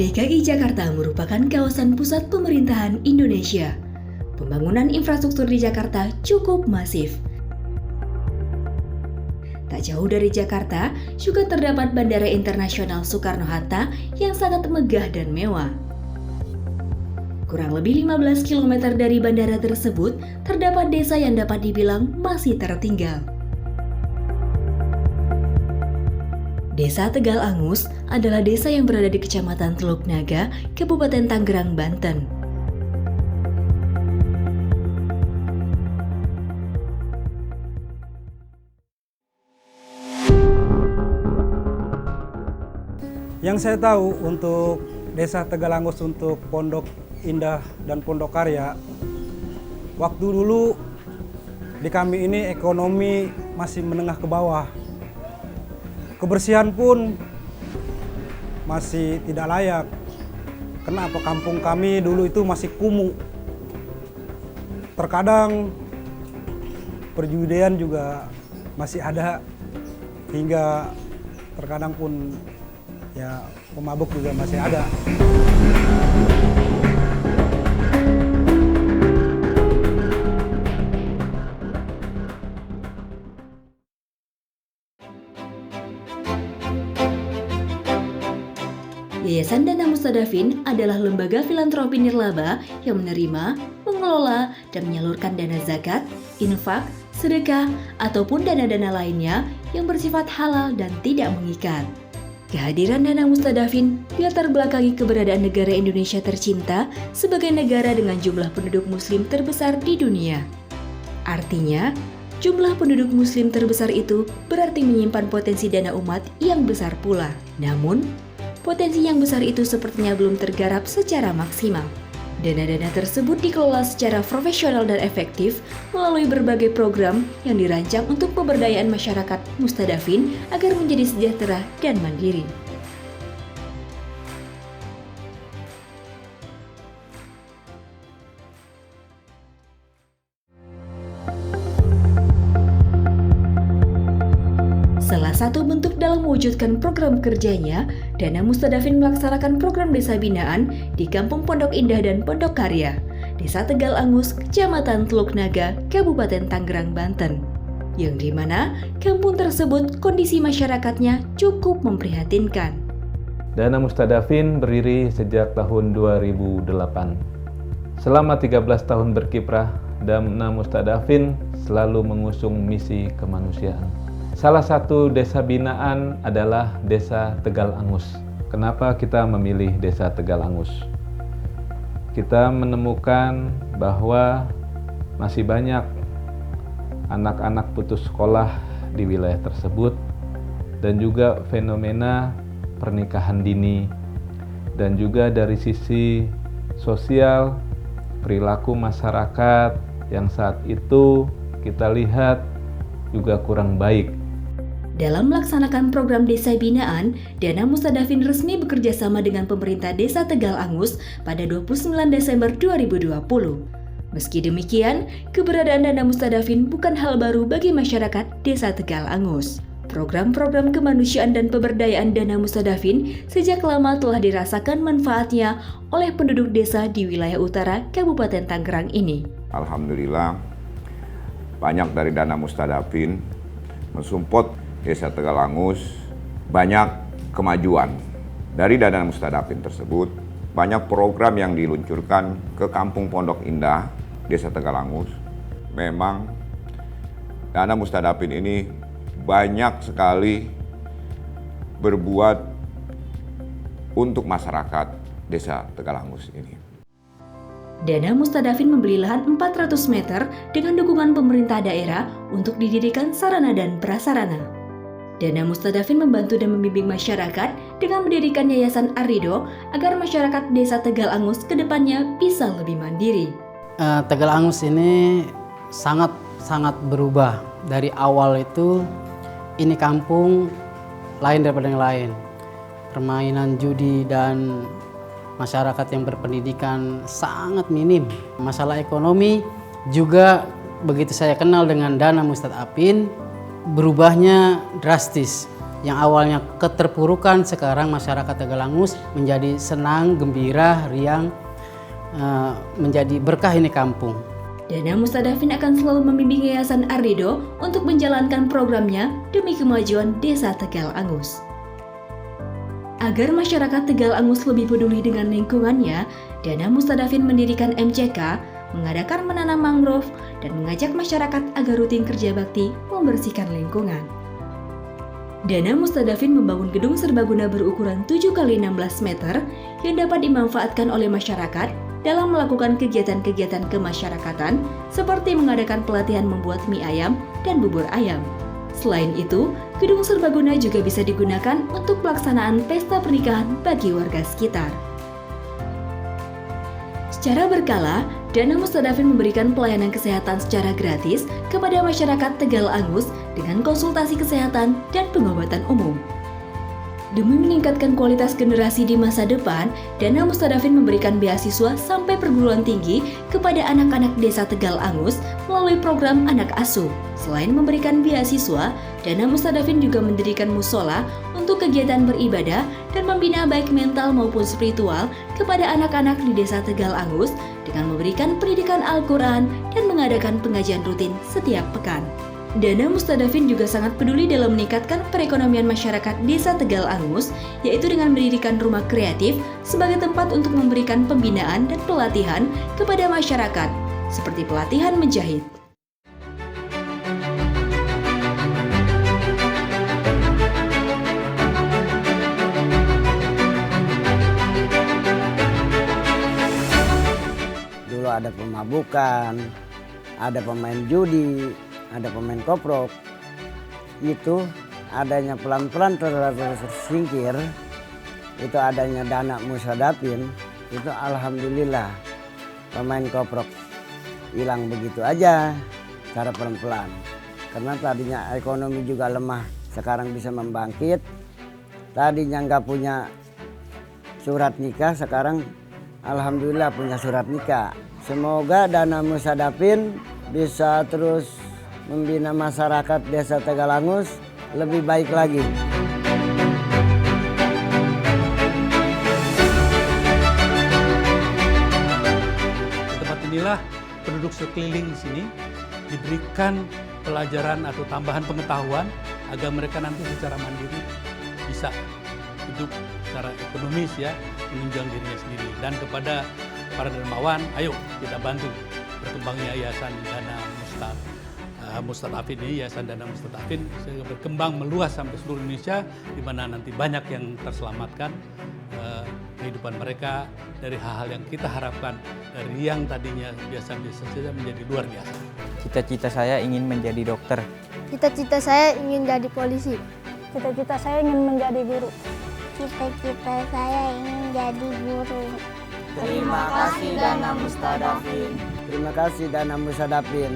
DKI Jakarta merupakan kawasan pusat pemerintahan Indonesia. Pembangunan infrastruktur di Jakarta cukup masif. Tak jauh dari Jakarta, juga terdapat Bandara Internasional Soekarno-Hatta yang sangat megah dan mewah. Kurang lebih 15 km dari bandara tersebut, terdapat desa yang dapat dibilang masih tertinggal. Desa Tegal Angus adalah desa yang berada di Kecamatan Teluk Naga, Kabupaten Tangerang, Banten. Yang saya tahu untuk Desa Tegal Angus untuk Pondok Indah dan Pondok Karya, waktu dulu di kami ini ekonomi masih menengah ke bawah. Kebersihan pun masih tidak layak. Kenapa kampung kami dulu itu masih kumuh. Terkadang perjudian juga masih ada, hingga terkadang pun ya pemabuk juga masih ada. Yayasan Dana Mustadafin adalah lembaga filantropi nirlaba yang menerima, mengelola, dan menyalurkan dana zakat, infak, sedekah, ataupun dana-dana lainnya yang bersifat halal dan tidak mengikat. Kehadiran Dana Mustadafin dilatar belakangi keberadaan negara Indonesia tercinta sebagai negara dengan jumlah penduduk muslim terbesar di dunia. Artinya, jumlah penduduk muslim terbesar itu berarti menyimpan potensi dana umat yang besar pula. Namun, potensi yang besar itu sepertinya belum tergarap secara maksimal. Dana-dana tersebut dikelola secara profesional dan efektif melalui berbagai program yang dirancang untuk pemberdayaan masyarakat mustadafin agar menjadi sejahtera dan mandiri. Salah satu bentuk dalam mewujudkan program kerjanya, Dana Mustadafin melaksanakan program desa binaan di Kampung Pondok Indah dan Pondok Karya, Desa Tegal Angus, Kecamatan Teluk Naga, Kabupaten Tangerang, Banten. Yang dimana kampung tersebut kondisi masyarakatnya cukup memprihatinkan. Dana Mustadafin berdiri sejak tahun 2008. Selama 13 tahun berkiprah, Dana Mustadafin selalu mengusung misi kemanusiaan. Salah satu desa binaan adalah Desa Tegal Angus. Kenapa kita memilih Desa Tegal Angus? Kita menemukan bahwa masih banyak anak-anak putus sekolah di wilayah tersebut dan juga fenomena pernikahan dini, dan juga dari sisi sosial perilaku masyarakat yang saat itu kita lihat juga kurang baik. Dalam melaksanakan program desa binaan, Dana Mustadafin resmi bekerja sama dengan pemerintah Desa Tegal Angus pada 29 Desember 2020. Meski demikian, keberadaan Dana Mustadafin bukan hal baru bagi masyarakat Desa Tegal Angus. Program-program kemanusiaan dan pemberdayaan Dana Mustadafin sejak lama telah dirasakan manfaatnya oleh penduduk desa di wilayah utara Kabupaten Tangerang ini. Alhamdulillah, banyak dari Dana Mustadafin mensupport Desa Tegal Angus, banyak kemajuan. Dari Dana Mustadafin tersebut, banyak program yang diluncurkan ke Kampung Pondok Indah, Desa Tegal Angus. Memang Dana Mustadafin ini banyak sekali berbuat untuk masyarakat Desa Tegal Angus ini. Dana Mustadafin membeli lahan 400 meter dengan dukungan pemerintah daerah untuk didirikan sarana dan prasarana. Dana Mustadafin membantu dan membimbing masyarakat dengan mendirikan Yayasan Arido agar masyarakat Desa Tegal Angus ke depannya bisa lebih mandiri. Tegal Angus ini sangat berubah. Dari awal itu ini kampung lain daripada yang lain. permainan judi dan masyarakat yang berpendidikan sangat minim. Masalah ekonomi juga begitu saya kenal dengan Dana Mustad Apin, berubahnya drastis. Yang awalnya keterpurukan, sekarang masyarakat Tegalangus menjadi senang, gembira, riang, menjadi berkah ini kampung. Dana Mustadafin akan selalu membimbing Yayasan Ardido untuk menjalankan programnya demi kemajuan Desa Tegalangus. Agar masyarakat Tegalangus lebih peduli dengan lingkungannya, Dana Mustadafin mendirikan MCK, mengadakan menanam mangrove, dan mengajak masyarakat agar rutin kerja bakti membersihkan lingkungan. Dana Mustadafin membangun gedung serbaguna berukuran 7x16 meter yang dapat dimanfaatkan oleh masyarakat dalam melakukan kegiatan-kegiatan kemasyarakatan seperti mengadakan pelatihan membuat mie ayam dan bubur ayam. Selain itu, gedung serbaguna juga bisa digunakan untuk pelaksanaan pesta pernikahan bagi warga sekitar. Secara berkala, Dana Mustadafin memberikan pelayanan kesehatan secara gratis kepada masyarakat Tegalangus dengan konsultasi kesehatan dan pengobatan umum. Demi meningkatkan kualitas generasi di masa depan, Dana Mustadafin memberikan beasiswa sampai perguruan tinggi kepada anak-anak desa Tegalangus melalui program Anak Asuh. Selain memberikan beasiswa, Dana Mustadafin juga mendirikan musola untuk kegiatan beribadah dan membina baik mental maupun spiritual kepada anak-anak di desa Tegalangus dengan memberikan pendidikan Al-Quran dan mengadakan pengajian rutin setiap pekan. Dana Mustadafin juga sangat peduli dalam meningkatkan perekonomian masyarakat desa Tegalangus, yaitu dengan mendirikan rumah kreatif sebagai tempat untuk memberikan pembinaan dan pelatihan kepada masyarakat, seperti pelatihan menjahit. Dulu ada pemabukan, ada pemain judi, ada pemain koprok. Itu adanya pelan-pelan tersingkir, itu adanya Dana Mustadafin, itu alhamdulillah pemain koprok hilang begitu aja cara pelan-pelan. Karena tadinya ekonomi juga lemah, sekarang bisa membangkit. Tadinya nggak punya surat nikah, sekarang alhamdulillah punya surat nikah. Semoga Dana Mustadafin bisa terus membina masyarakat desa Tegalangus lebih baik lagi. Di tempat inilah penduduk sekeliling sini diberikan pelajaran atau tambahan pengetahuan agar mereka nanti secara mandiri bisa hidup secara ekonomis ya, menunjang dirinya sendiri. Dan kepada para dermawan, ayo kita bantu berkembangnya Yayasan Dana Mustadafin ini, Yayasan Dana Mustadafin sehingga berkembang meluas sampai seluruh Indonesia, di mana nanti banyak yang terselamatkan kehidupan mereka dari hal-hal yang kita harapkan dari yang tadinya biasa-biasa saja menjadi luar biasa. Cita-cita saya ingin menjadi dokter. Cita-cita saya ingin jadi polisi. Cita-cita saya ingin menjadi guru. Cita-cita saya ingin jadi guru. Terima kasih Dana Mustadafin. Terima kasih Dana Mustadafin.